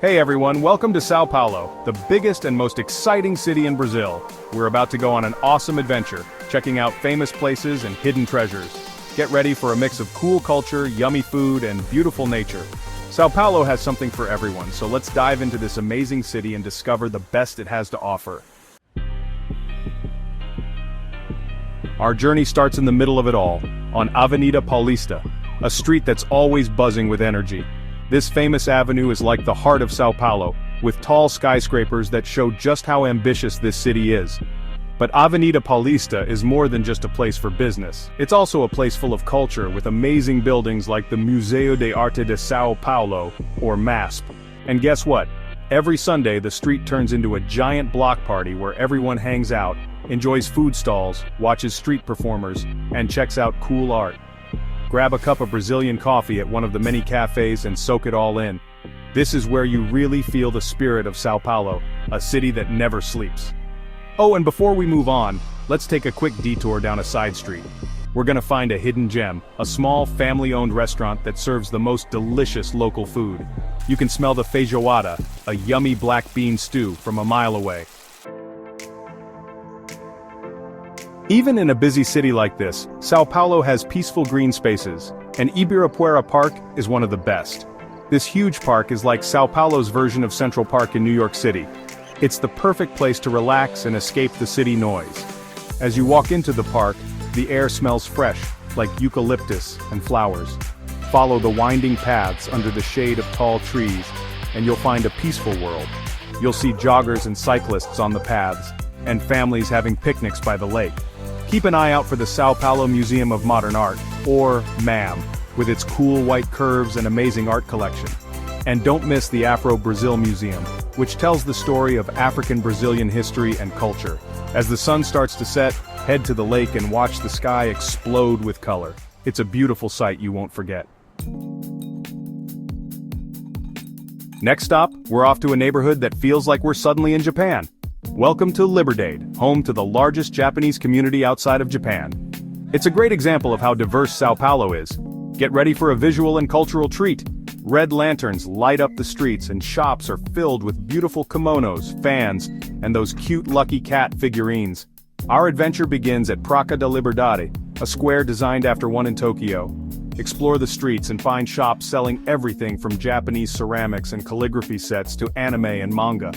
Hey everyone, welcome to São Paulo, the biggest and most exciting city in Brazil. We're about to go on an awesome adventure, checking out famous places and hidden treasures. Get ready for a mix of cool culture, yummy food, and beautiful nature. São Paulo has something for everyone, so let's dive into this amazing city and discover the best it has to offer. Our journey starts in the middle of it all, on Avenida Paulista, a street that's always buzzing with energy. This famous avenue is like the heart of São Paulo, with tall skyscrapers that show just how ambitious this city is. But Avenida Paulista is more than just a place for business. It's also a place full of culture with amazing buildings like the Museu de Arte de São Paulo, or MASP. And guess what? Every Sunday the street turns into a giant block party where everyone hangs out, enjoys food stalls, watches street performers, and checks out cool art. Grab a cup of Brazilian coffee at one of the many cafes and soak it all in. This is where you really feel the spirit of São Paulo, a city that never sleeps. Oh, and before we move on, let's take a quick detour down a side street. We're gonna find a hidden gem, a small family-owned restaurant that serves the most delicious local food. You can smell the feijoada, a yummy black bean stew, from a mile away. Even in a busy city like this, São Paulo has peaceful green spaces, and Ibirapuera Park is one of the best. This huge park is like São Paulo's version of Central Park in New York City. It's the perfect place to relax and escape the city noise. As you walk into the park, the air smells fresh, like eucalyptus and flowers. Follow the winding paths under the shade of tall trees, and you'll find a peaceful world. You'll see joggers and cyclists on the paths, and families having picnics by the lake. Keep an eye out for the São Paulo Museum of Modern Art, or MAM, with its cool white curves and amazing art collection. And don't miss the Afro-Brazil Museum, which tells the story of African-Brazilian history and culture. As the sun starts to set, head to the lake and watch the sky explode with color. It's a beautiful sight you won't forget. Next stop, we're off to a neighborhood that feels like we're suddenly in Japan. Welcome to Liberdade, home to the largest Japanese community outside of Japan. It's a great example of how diverse São Paulo is. Get ready for a visual and cultural treat. Red lanterns light up the streets and shops are filled with beautiful kimonos, fans, and those cute Lucky Cat figurines. Our adventure begins at Praça da Liberdade, a square designed after one in Tokyo. Explore the streets and find shops selling everything from Japanese ceramics and calligraphy sets to anime and manga.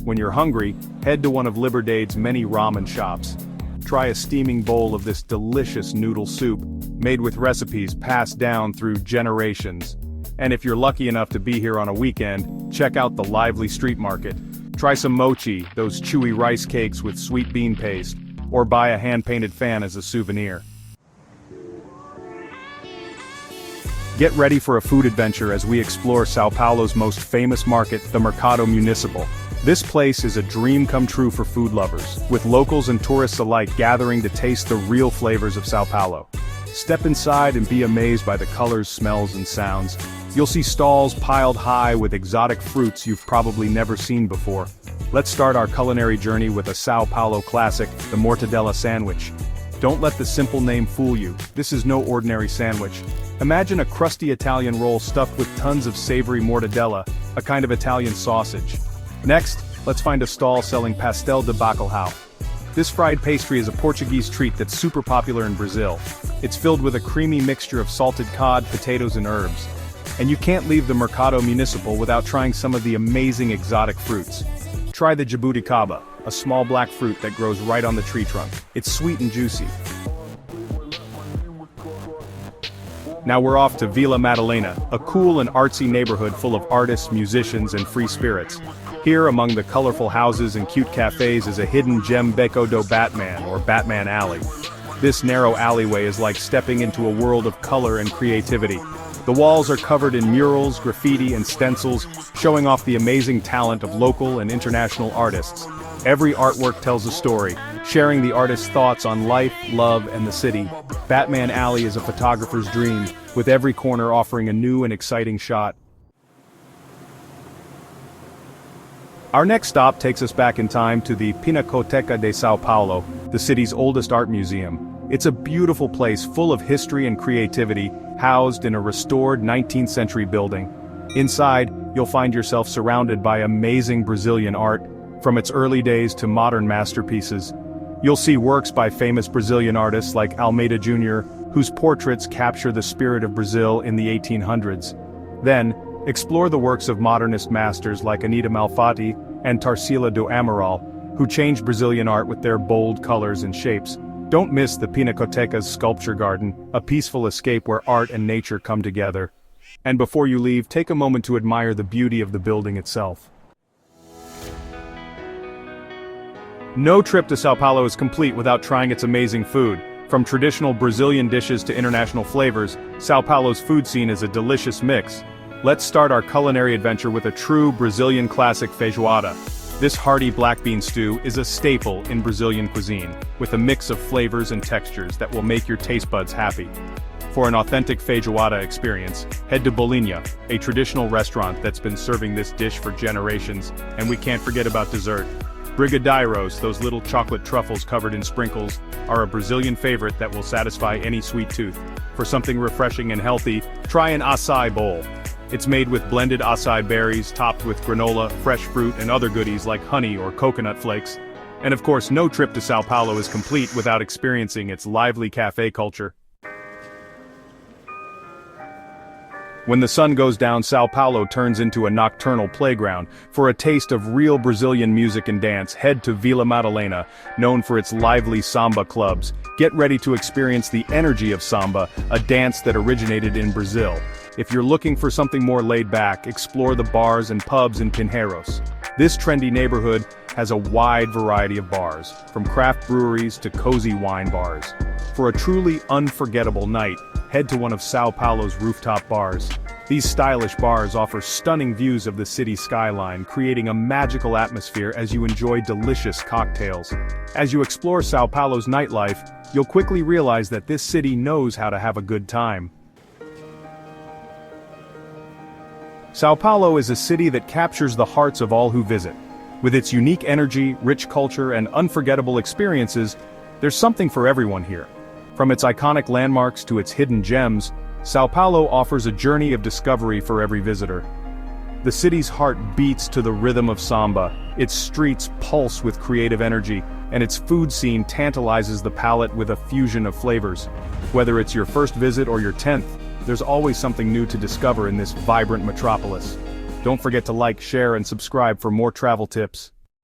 When you're hungry, head to one of Liberdade's many ramen shops. Try a steaming bowl of this delicious noodle soup, made with recipes passed down through generations. And if you're lucky enough to be here on a weekend, check out the lively street market. Try some mochi, those chewy rice cakes with sweet bean paste, or buy a hand-painted fan as a souvenir. Get ready for a food adventure as we explore São Paulo's most famous market, the Mercado Municipal. This place is a dream come true for food lovers, with locals and tourists alike gathering to taste the real flavors of São Paulo. Step inside and be amazed by the colors, smells, and sounds. You'll see stalls piled high with exotic fruits you've probably never seen before. Let's start our culinary journey with a São Paulo classic, the mortadella sandwich. Don't let the simple name fool you. This is no ordinary sandwich. Imagine a crusty Italian roll stuffed with tons of savory mortadella, a kind of Italian sausage. Next, let's find a stall selling pastel de bacalhau. This fried pastry is a Portuguese treat that's super popular in Brazil. It's filled with a creamy mixture of salted cod, potatoes, and herbs. And you can't leave the Mercado Municipal without trying some of the amazing exotic fruits. Try the jabuticaba, a small black fruit that grows right on the tree trunk. It's sweet and juicy. Now we're off to Vila Madalena, a cool and artsy neighborhood full of artists, musicians, and free spirits. Here, among the colorful houses and cute cafes, is a hidden gem Beco do Batman, or Batman Alley. This narrow alleyway is like stepping into a world of color and creativity. The walls are covered in murals, graffiti, and stencils, showing off the amazing talent of local and international artists. Every artwork tells a story, sharing the artist's thoughts on life, love, and the city. Batman Alley is a photographer's dream, with every corner offering a new and exciting shot. Our next stop takes us back in time to the Pinacoteca de São Paulo, the city's oldest art museum. It's a beautiful place full of history and creativity, housed in a restored 19th century building. Inside, you'll find yourself surrounded by amazing Brazilian art, from its early days to modern masterpieces. You'll see works by famous Brazilian artists like Almeida Jr., whose portraits capture the spirit of Brazil in the 1800s. Then, explore the works of modernist masters like Anita Malfatti and Tarsila do Amaral, who changed Brazilian art with their bold colors and shapes. Don't miss the Pinacoteca's sculpture garden, a peaceful escape where art and nature come together. And before you leave, take a moment to admire the beauty of the building itself. No trip to São Paulo is complete without trying its amazing food. From traditional Brazilian dishes to international flavors, São Paulo's food scene is a delicious mix. Let's start our culinary adventure with a true Brazilian classic feijoada. This hearty black bean stew is a staple in Brazilian cuisine, with a mix of flavors and textures that will make your taste buds happy. For an authentic feijoada experience, head to Bolinha, a traditional restaurant that's been serving this dish for generations, and we can't forget about dessert. Brigadeiros, those little chocolate truffles covered in sprinkles, are a Brazilian favorite that will satisfy any sweet tooth. For something refreshing and healthy, try an açaí bowl. It's made with blended açaí berries, topped with granola, fresh fruit, and other goodies like honey or coconut flakes. And of course, no trip to São Paulo is complete without experiencing its lively cafe culture. When the sun goes down, São Paulo turns into a nocturnal playground. For a taste of real Brazilian music and dance, head to Vila Madalena, known for its lively samba clubs. Get ready to experience the energy of samba, a dance that originated in Brazil. If you're looking for something more laid back, explore the bars and pubs in Pinheiros. This trendy neighborhood has a wide variety of bars, from craft breweries to cozy wine bars. For a truly unforgettable night, head to one of São Paulo's rooftop bars. These stylish bars offer stunning views of the city skyline, creating a magical atmosphere as you enjoy delicious cocktails. As you explore São Paulo's nightlife, you'll quickly realize that this city knows how to have a good time. São Paulo is a city that captures the hearts of all who visit. With its unique energy, rich culture, and unforgettable experiences, there's something for everyone here. From its iconic landmarks to its hidden gems, São Paulo offers a journey of discovery for every visitor. The city's heart beats to the rhythm of samba, its streets pulse with creative energy, and its food scene tantalizes the palate with a fusion of flavors. Whether it's your first visit or your 10th, there's always something new to discover in this vibrant metropolis. Don't forget to like, share, and subscribe for more travel tips.